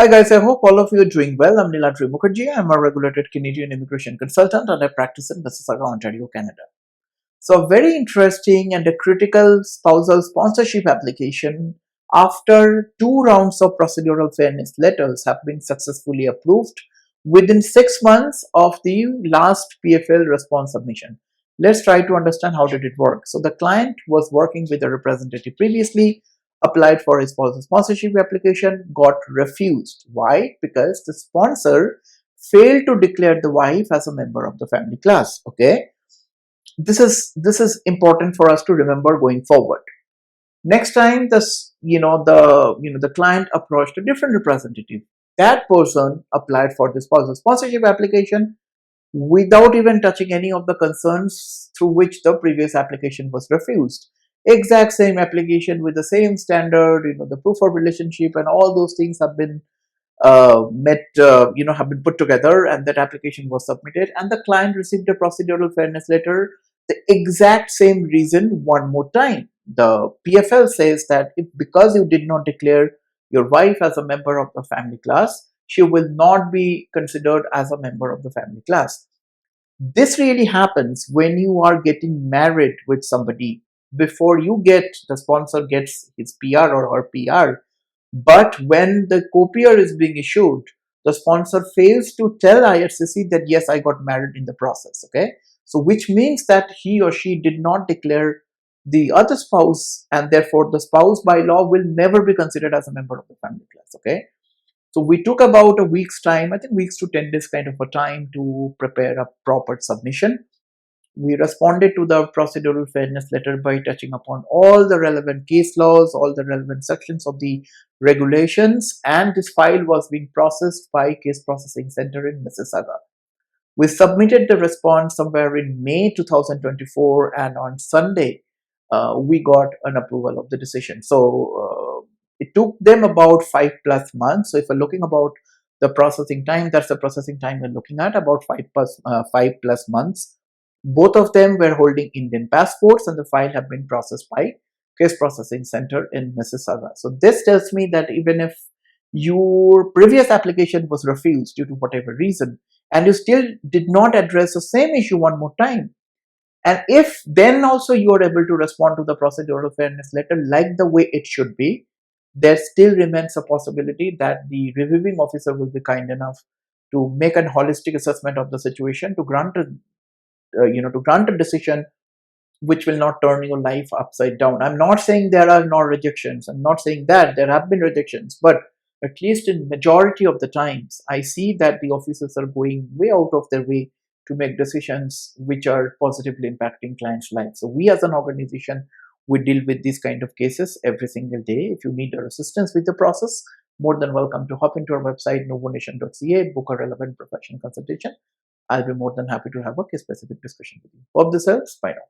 Hi guys, I hope all of you are doing well. I'm Niladri Mukherjee. I'm a regulated Canadian immigration consultant and I practice in Mississauga, Ontario, Canada. So a very interesting and a critical spousal sponsorship application after 2 rounds of procedural fairness letters have been successfully approved within 6 months of the last PFL response submission. Let's try to understand how did it work. So the client was working with a representative previously, applied for a spousal sponsorship application, got refused. Why? Because the sponsor failed to declare the wife as a member of the family class. Okay, this is important for us to remember going forward. Next time the client approached a different representative. That person applied for the spousal sponsorship application without even touching any of the concerns through which the previous application was refused. Exact same application with the same standard, the proof of relationship and all those things have been have been put together, and that application was submitted, and the client received a procedural fairness letter. The exact same reason one more time. The PFL says that if because you did not declare your wife as a member of the family class, she will not be considered as a member of the family class. This really happens when you are getting married with somebody before the sponsor gets his PR or her PR. But when the copier is being issued, the sponsor fails to tell IRCC that yes, I got married in the process. Okay, so which means that he or she did not declare the other spouse, and therefore the spouse by law will never be considered as a member of the family class. Okay, so we took about a week's time, I think weeks to 10 days kind of a time to prepare a proper submission. We responded to the procedural fairness letter by touching upon all the relevant case laws, all the relevant sections of the regulations, and this file was being processed by Case Processing Center in Mississauga. We submitted the response somewhere in May 2024, and on Sunday, we got an approval of the decision. So it took them about 5+ months. So if we're looking about the processing time, that's the processing time we're looking at, about 5+ months. Both of them were holding Indian passports, and the file have been processed by Case Processing Center in Mississauga. So this tells me that even if your previous application was refused due to whatever reason, and you still did not address the same issue one more time, and if then also you are able to respond to the procedural fairness letter like the way it should be, there still remains a possibility that the reviewing officer will be kind enough to make an holistic assessment of the situation to grant a decision which will not turn your life upside down. I'm not saying there are no rejections. I'm not saying that there have been rejections, but at least in majority of the times, I see that the officers are going way out of their way to make decisions which are positively impacting clients' lives. So we as an organization, we deal with these kind of cases every single day. If you need our assistance with the process, more than welcome to hop into our website, novonation.ca, book a relevant professional consultation. I'll be more than happy to have a case specific discussion with you. Hope this helps. Bye now.